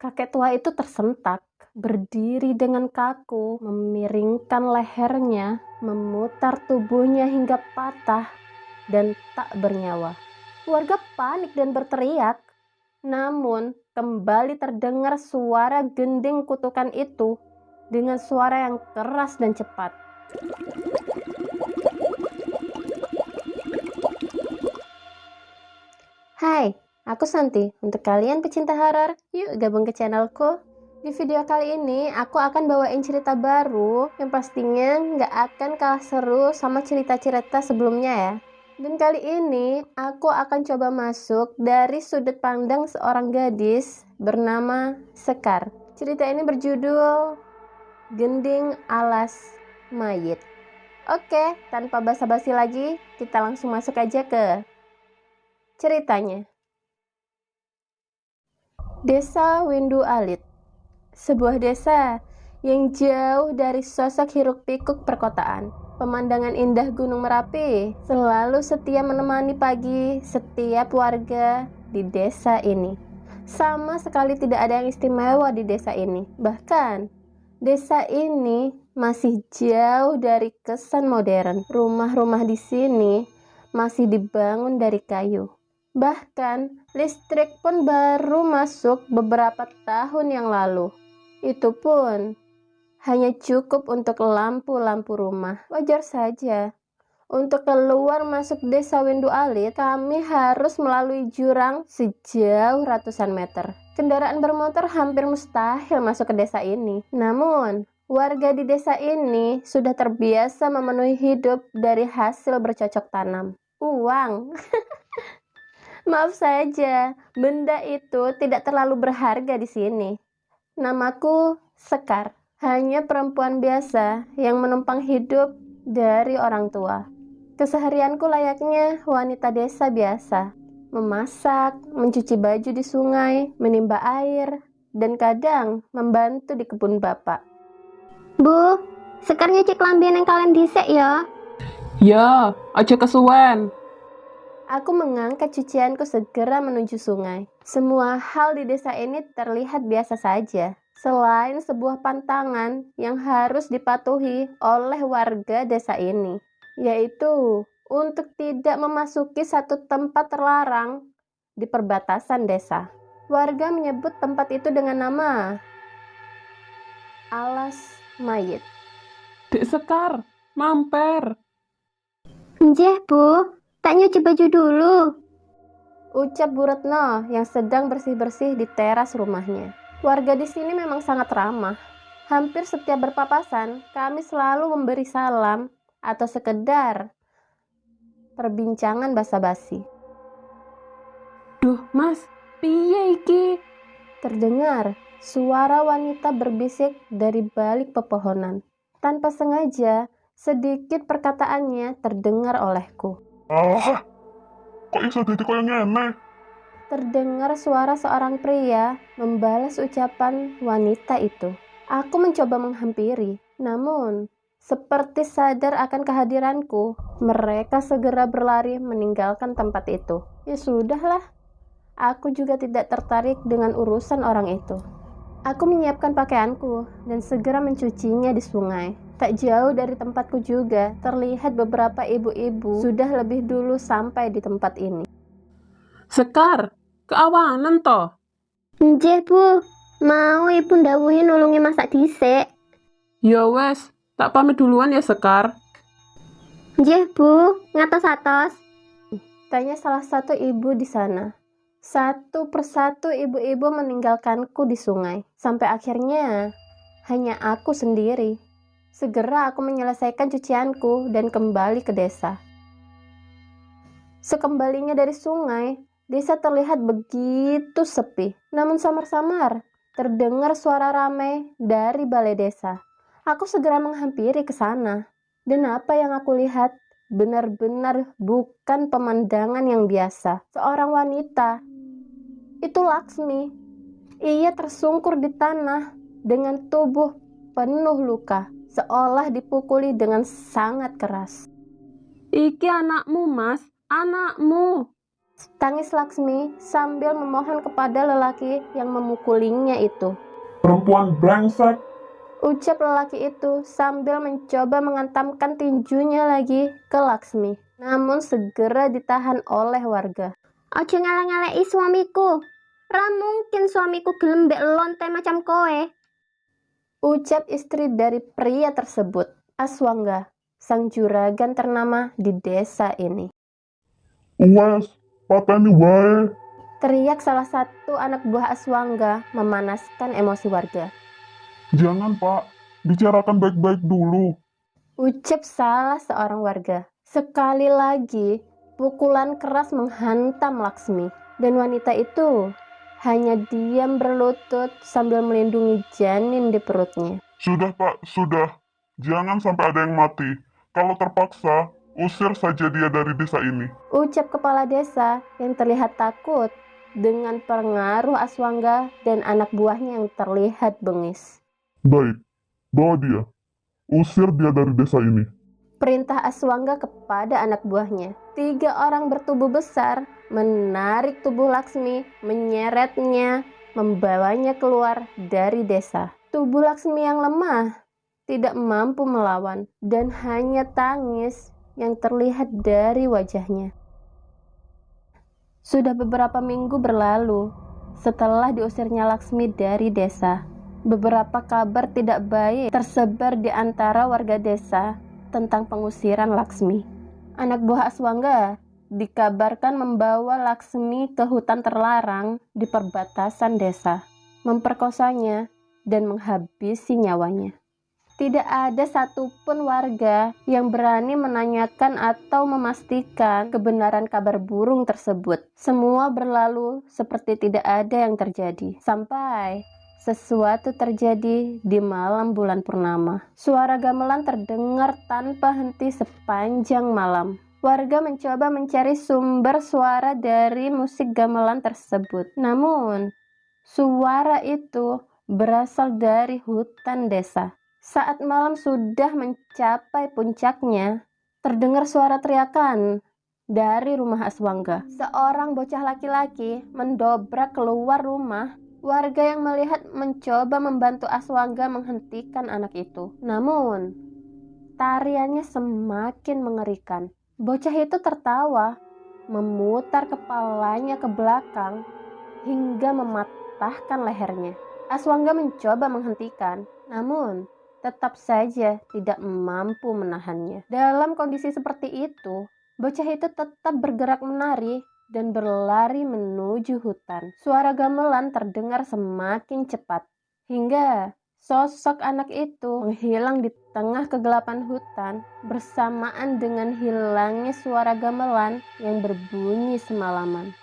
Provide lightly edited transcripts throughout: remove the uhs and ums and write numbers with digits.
Kakek tua itu tersentak, berdiri dengan kaku, memiringkan lehernya, memutar tubuhnya hingga patah dan tak bernyawa. Warga panik dan berteriak. Namun, kembali terdengar suara gending kutukan itu dengan suara yang keras dan cepat. Hai, aku Santi. Untuk kalian pecinta horor, yuk gabung ke channelku. Di video kali ini, aku akan bawain cerita baru yang pastinya nggak akan kalah seru sama cerita-cerita sebelumnya ya. Dan kali ini, aku akan coba masuk dari sudut pandang seorang gadis bernama Sekar. Cerita ini berjudul Gending Alas Mayit. Oke, tanpa basa-basi lagi, kita langsung masuk aja ke ceritanya. Desa Windu Alit, sebuah desa yang jauh dari sosok hiruk-pikuk perkotaan. Pemandangan indah Gunung Merapi selalu setia menemani pagi setiap warga di desa ini. Sama sekali tidak ada yang istimewa di desa ini. Bahkan, desa ini masih jauh dari kesan modern. Rumah-rumah di sini masih dibangun dari kayu. Bahkan, listrik pun baru masuk beberapa tahun yang lalu. Itu pun hanya cukup untuk lampu-lampu rumah. Wajar saja. Untuk keluar masuk desa Windu Alit, kami harus melalui jurang sejauh ratusan meter. Kendaraan bermotor hampir mustahil masuk ke desa ini. Namun, warga di desa ini sudah terbiasa memenuhi hidup dari hasil bercocok tanam. Uang. Maaf saja, benda itu tidak terlalu berharga di sini. Namaku Sekar, hanya perempuan biasa yang menumpang hidup dari orang tua. Keseharianku layaknya wanita desa biasa, memasak, mencuci baju di sungai, menimba air, dan kadang membantu di kebun bapak. Bu, Sekar nyuci kelambian yang kalian dhisik ya? Ya, aja kesuwen. Aku mengangkat cucianku segera menuju sungai. Semua hal di desa ini terlihat biasa saja, selain sebuah pantangan yang harus dipatuhi oleh warga desa ini, yaitu untuk tidak memasuki satu tempat terlarang di perbatasan desa. Warga menyebut tempat itu dengan nama Alas Mayit. Dek Sekar, mampir. Nggih, Bu. Tak nyuci baju dulu. Ucap Bu Retno yang sedang bersih-bersih di teras rumahnya. Warga di sini memang sangat ramah. Hampir setiap berpapasan, kami selalu memberi salam atau sekedar perbincangan basa-basi. Duh, Mas, piye iki? Terdengar suara wanita berbisik dari balik pepohonan. Tanpa sengaja, sedikit perkataannya terdengar olehku. Kok iso dadi koyo ngene? Terdengar suara seorang pria membalas ucapan wanita itu. Aku mencoba menghampiri, namun seperti sadar akan kehadiranku, mereka segera berlari meninggalkan tempat itu. Ya sudahlah, aku juga tidak tertarik dengan urusan orang itu. Aku menyiapkan pakaianku dan segera mencucinya di sungai. Tak jauh dari tempatku juga, terlihat beberapa ibu-ibu sudah lebih dulu sampai di tempat ini. Sekar, keawanan toh? Nggih, Bu. Mau Ibu ndawuhi nulungi masak dhisik. Ya wes, tak pamit duluan ya Sekar. Nggih, Bu. Ngatos-atos. Tanya salah satu ibu di sana. Satu persatu ibu-ibu meninggalkanku di sungai. Sampai akhirnya hanya aku sendiri. Segera aku menyelesaikan cucianku dan kembali ke desa. Sekembalinya dari sungai, desa terlihat begitu sepi. Namun samar-samar terdengar suara ramai dari balai desa. Aku segera menghampiri ke sana. Dan apa yang aku lihat benar-benar bukan pemandangan yang biasa. Seorang wanita, itu Laksmi. Ia tersungkur di tanah dengan tubuh penuh luka, seolah dipukuli dengan sangat keras. Iki anakmu, Mas, anakmu. Tangis Laksmi sambil memohon kepada lelaki yang memukulinya itu. Perempuan brengsek. Ucap lelaki itu sambil mencoba mengantamkan tinjunya lagi ke Laksmi. Namun segera ditahan oleh warga. Ojo ngelek-ngeleki suamiku. Ra mungkin suamiku gelem mbek lonte macam kowe. Ucap istri dari pria tersebut, Aswangga, sang juragan ternama di desa ini. Wes, pateni wae. Teriak salah satu anak buah Aswangga memanaskan emosi warga. Jangan, Pak. Bicarakan baik-baik dulu. Ucap salah seorang warga. Sekali lagi, pukulan keras menghantam Laksmi. Dan wanita itu hanya diam berlutut sambil melindungi janin di perutnya. Sudah, Pak, sudah. Jangan sampai ada yang mati. Kalau terpaksa, usir saja dia dari desa ini. Ucap kepala desa yang terlihat takut dengan pengaruh Aswangga dan anak buahnya yang terlihat bengis. Baik, bawa dia. Usir dia dari desa ini. Perintah Aswangga kepada anak buahnya. 3 orang bertubuh besar menarik tubuh Laksmi, menyeretnya, membawanya keluar dari desa. Tubuh Laksmi yang lemah tidak mampu melawan dan hanya tangis yang terlihat dari wajahnya. Sudah beberapa minggu berlalu setelah diusirnya Laksmi dari desa. Beberapa kabar tidak baik tersebar di antara warga desa tentang pengusiran Laksmi. Anak buah Aswangga dikabarkan membawa Laksmi ke hutan terlarang di perbatasan desa, memperkosanya dan menghabisi nyawanya. Tidak ada satupun warga yang berani menanyakan atau memastikan kebenaran kabar burung tersebut. Semua berlalu seperti tidak ada yang terjadi. Sampai sesuatu terjadi di malam bulan purnama. Suara gamelan terdengar tanpa henti sepanjang malam. Warga mencoba mencari sumber suara dari musik gamelan tersebut. Namun, suara itu berasal dari hutan desa. Saat malam sudah mencapai puncaknya, terdengar suara teriakan dari rumah Aswangga. Seorang bocah laki-laki mendobrak keluar rumah. Warga yang melihat mencoba membantu Aswangga menghentikan anak itu. Namun, tariannya semakin mengerikan. Bocah itu tertawa, memutar kepalanya ke belakang hingga mematahkan lehernya. Aswangga mencoba menghentikan, namun tetap saja tidak mampu menahannya. Dalam kondisi seperti itu, bocah itu tetap bergerak menari dan berlari menuju hutan. Suara gamelan terdengar semakin cepat, hingga sosok anak itu menghilang di tengah kegelapan hutan bersamaan dengan hilangnya suara gamelan yang berbunyi semalaman.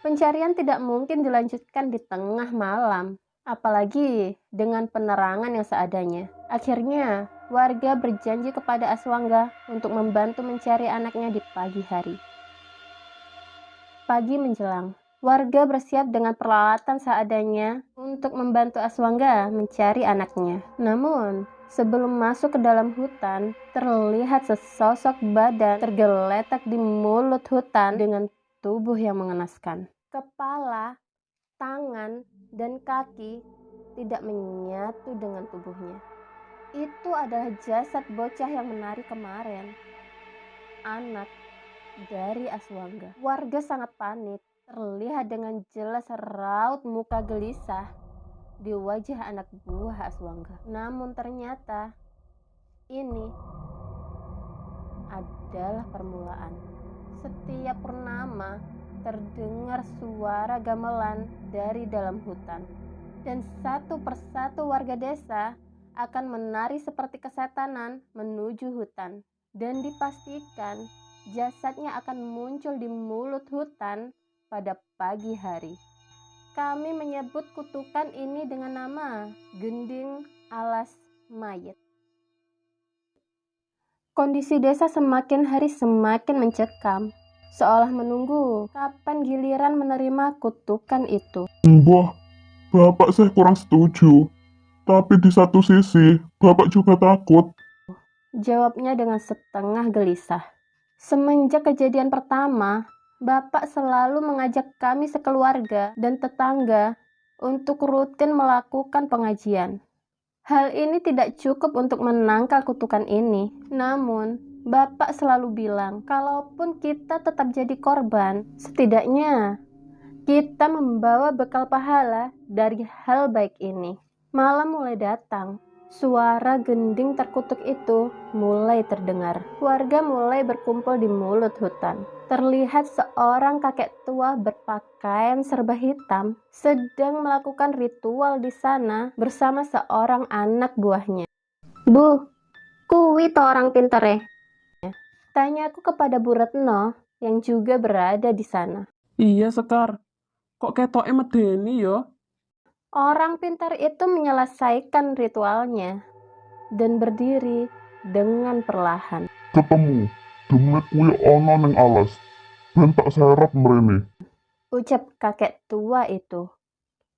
Pencarian tidak mungkin dilanjutkan di tengah malam, apalagi dengan penerangan yang seadanya. Akhirnya, warga berjanji kepada Aswangga untuk membantu mencari anaknya di pagi hari. Pagi menjelang, warga bersiap dengan peralatan seadanya untuk membantu Aswangga mencari anaknya. Namun, sebelum masuk ke dalam hutan, terlihat sesosok badan tergeletak di mulut hutan dengan tubuh yang mengenaskan. Kepala, tangan, dan kaki tidak menyatu dengan tubuhnya. Itu adalah jasad bocah yang menari kemarin. Anak dari Aswangga. Warga sangat panik. Terlihat dengan jelas raut muka gelisah di wajah anak buah Aswangga. Namun ternyata ini adalah permulaan. Setiap purnama terdengar suara gamelan dari dalam hutan. Dan satu persatu warga desa akan menari seperti kesetanan menuju hutan. Dan dipastikan jasadnya akan muncul di mulut hutan pada pagi hari. Kami menyebut kutukan ini dengan nama gending alas mayit. Kondisi desa semakin hari semakin mencekam, seolah menunggu kapan giliran menerima kutukan itu. Mbah, Bapak saya kurang setuju. Tapi di satu sisi, Bapak juga takut. Jawabnya dengan setengah gelisah. Semenjak kejadian pertama, Bapak selalu mengajak kami sekeluarga dan tetangga untuk rutin melakukan pengajian. Hal ini tidak cukup untuk menangkal kutukan ini. Namun, Bapak selalu bilang, kalaupun kita tetap jadi korban, setidaknya kita membawa bekal pahala dari hal baik ini. Malam mulai datang. Suara gending terkutuk itu mulai terdengar. Warga mulai berkumpul di mulut hutan. Terlihat seorang kakek tua berpakaian serba hitam sedang melakukan ritual di sana bersama seorang anak buahnya. Bu, kuwi to orang pinter. Tanyaku kepada Bu Retno yang juga berada di sana. Iya, Sekar. Kok ketoke medeni yo? Orang pintar itu menyelesaikan ritualnya dan berdiri dengan perlahan. Ketemu, demit kuwi ana ning alas. Ben tak serep mrene. Ucap kakek tua itu.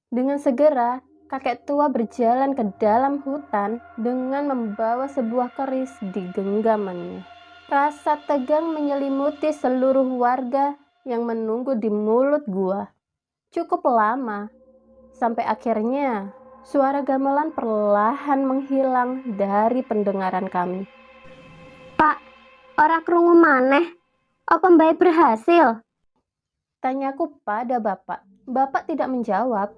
Dengan segera, kakek tua berjalan ke dalam hutan dengan membawa sebuah keris di genggamannya. Rasa tegang menyelimuti seluruh warga yang menunggu di mulut gua. Cukup lama, sampai akhirnya suara gamelan perlahan menghilang dari pendengaran kami. Pak, ora krungu maneh. Apa Mbak berhasil? Tanyaku pada bapak. Bapak tidak menjawab.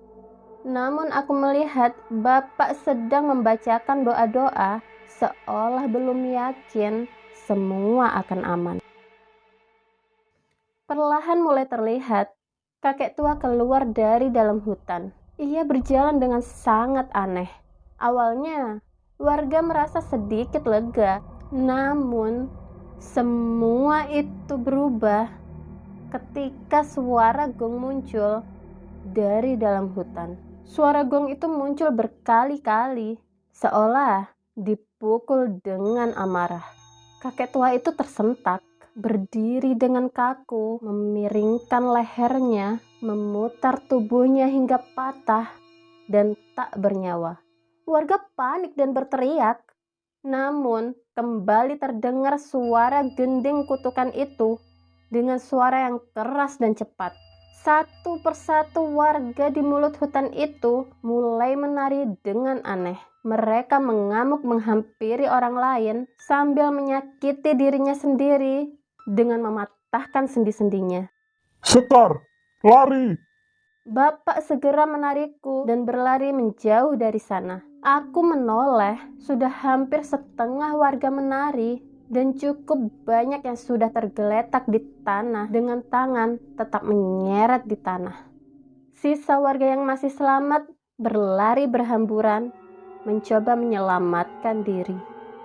Namun aku melihat bapak sedang membacakan doa-doa seolah belum yakin semua akan aman. Perlahan mulai terlihat kakek tua keluar dari dalam hutan. Ia berjalan dengan sangat aneh. Awalnya, warga merasa sedikit lega. Namun, semua itu berubah ketika suara gong muncul dari dalam hutan. Suara gong itu muncul berkali-kali, seolah dipukul dengan amarah. Kakek tua itu tersentak, berdiri dengan kaku, memiringkan lehernya, memutar tubuhnya hingga patah dan tak bernyawa. Warga panik dan berteriak. Namun, kembali terdengar suara gending kutukan itu dengan suara yang keras dan cepat. Satu persatu warga di mulut hutan itu mulai menari dengan aneh. Mereka mengamuk menghampiri orang lain sambil menyakiti dirinya sendiri dengan mematahkan sendi-sendinya. Sekar, lari! Bapak segera menarikku dan berlari menjauh dari sana. Aku menoleh, sudah hampir setengah warga menari dan cukup banyak yang sudah tergeletak di tanah dengan tangan tetap menyeret di tanah. Sisa warga yang masih selamat berlari berhamburan, mencoba menyelamatkan diri.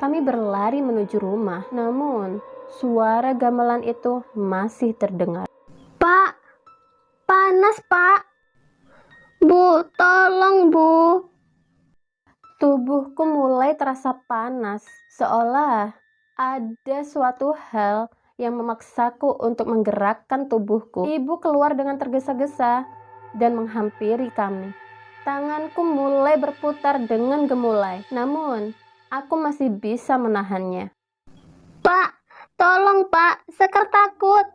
Kami berlari menuju rumah, namun suara gamelan itu masih terdengar. Pak, panas Pak. Bu, tolong Bu. Tubuhku mulai terasa panas, seolah ada suatu hal yang memaksaku untuk menggerakkan tubuhku. Ibu keluar dengan tergesa-gesa dan menghampiri kami. Tanganku mulai berputar dengan gemulai, namun aku masih bisa menahannya. Pak, tolong Pak, Sekar takut.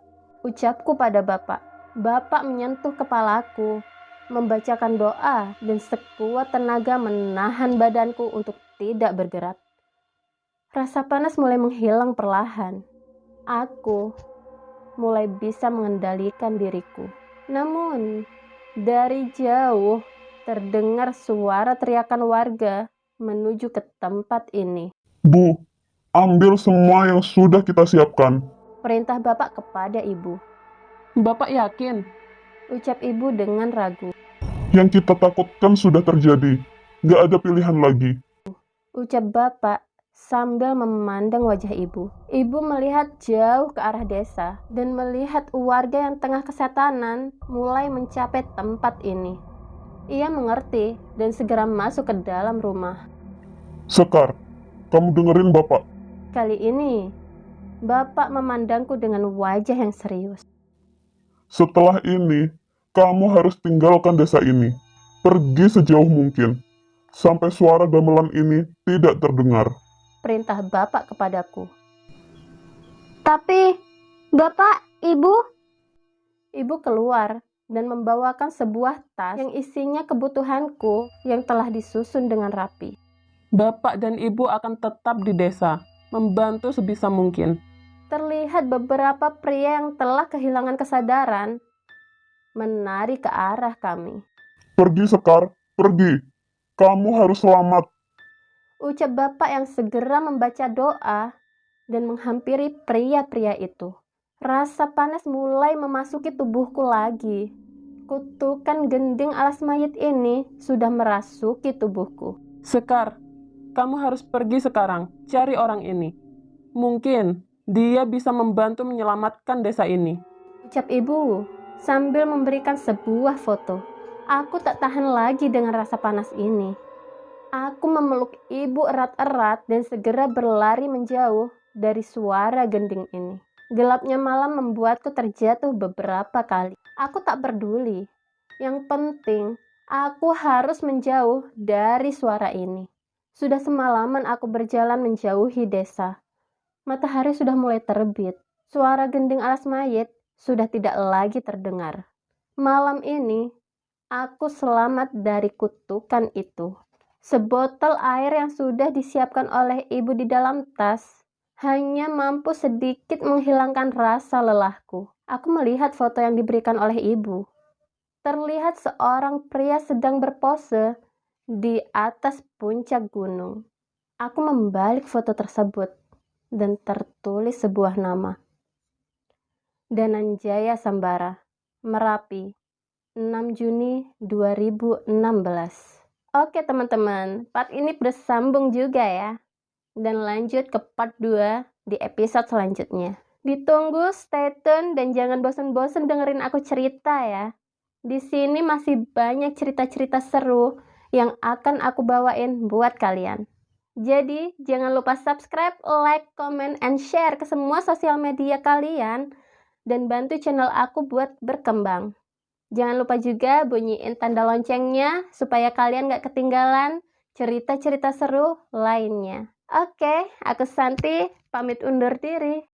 Ucapku pada bapak. Bapak menyentuh kepalaku, membacakan doa, dan sekuat tenaga menahan badanku untuk tidak bergerak. Rasa panas mulai menghilang perlahan. Aku mulai bisa mengendalikan diriku. Namun, dari jauh terdengar suara teriakan warga menuju ke tempat ini. Bu, ambil semua yang sudah kita siapkan. Perintah bapak kepada ibu. Bapak yakin? Ucap ibu dengan ragu. Yang kita takutkan sudah terjadi. Nggak ada pilihan lagi. Ucap bapak sambil memandang wajah ibu. Ibu melihat jauh ke arah desa dan melihat warga yang tengah kesetanan mulai mencapai tempat ini. Ia mengerti dan segera masuk ke dalam rumah. Sekar, kamu dengerin bapak. Kali ini, bapak memandangku dengan wajah yang serius. Setelah ini, kamu harus tinggalkan desa ini. Pergi sejauh mungkin, sampai suara gamelan ini tidak terdengar. Perintah bapak kepadaku. Tapi, Bapak, Ibu, Ibu keluar dan membawakan sebuah tas yang isinya kebutuhanku yang telah disusun dengan rapi. Bapak dan Ibu akan tetap di desa, membantu sebisa mungkin. Terlihat beberapa pria yang telah kehilangan kesadaran menari ke arah kami. Pergi, Sekar, pergi. Kamu harus selamat. Ucap bapak yang segera membaca doa dan menghampiri pria-pria itu. Rasa panas mulai memasuki tubuhku lagi. Kutukan gending alas mayit ini sudah merasuki tubuhku. Sekar, kamu harus pergi sekarang, cari orang ini. Mungkin dia bisa membantu menyelamatkan desa ini. Ucap ibu sambil memberikan sebuah foto. Aku tak tahan lagi dengan rasa panas ini. Aku memeluk ibu erat-erat dan segera berlari menjauh dari suara gending ini. Gelapnya malam membuatku terjatuh beberapa kali. Aku tak peduli. Yang penting, aku harus menjauh dari suara ini. Sudah semalaman aku berjalan menjauhi desa. Matahari sudah mulai terbit. Suara gending alas mayit sudah tidak lagi terdengar. Malam ini, aku selamat dari kutukan itu. Sebotol air yang sudah disiapkan oleh ibu di dalam tas hanya mampu sedikit menghilangkan rasa lelahku. Aku melihat foto yang diberikan oleh ibu. Terlihat seorang pria sedang berpose di atas puncak gunung. Aku membalik foto tersebut dan tertulis sebuah nama. Dananjaya Sambara, Merapi, 6 Juni 2016. Oke teman-teman, part ini bersambung juga ya. Dan lanjut ke part 2 di episode selanjutnya. Ditunggu, stay tune, dan jangan bosan-bosan dengerin aku cerita ya. Di sini masih banyak cerita-cerita seru yang akan aku bawain buat kalian. Jadi, jangan lupa subscribe, like, comment, and share ke semua sosial media kalian. Dan bantu channel aku buat berkembang. Jangan lupa juga bunyiin tanda loncengnya supaya kalian gak ketinggalan cerita-cerita seru lainnya. Oke, aku Santi, pamit undur diri.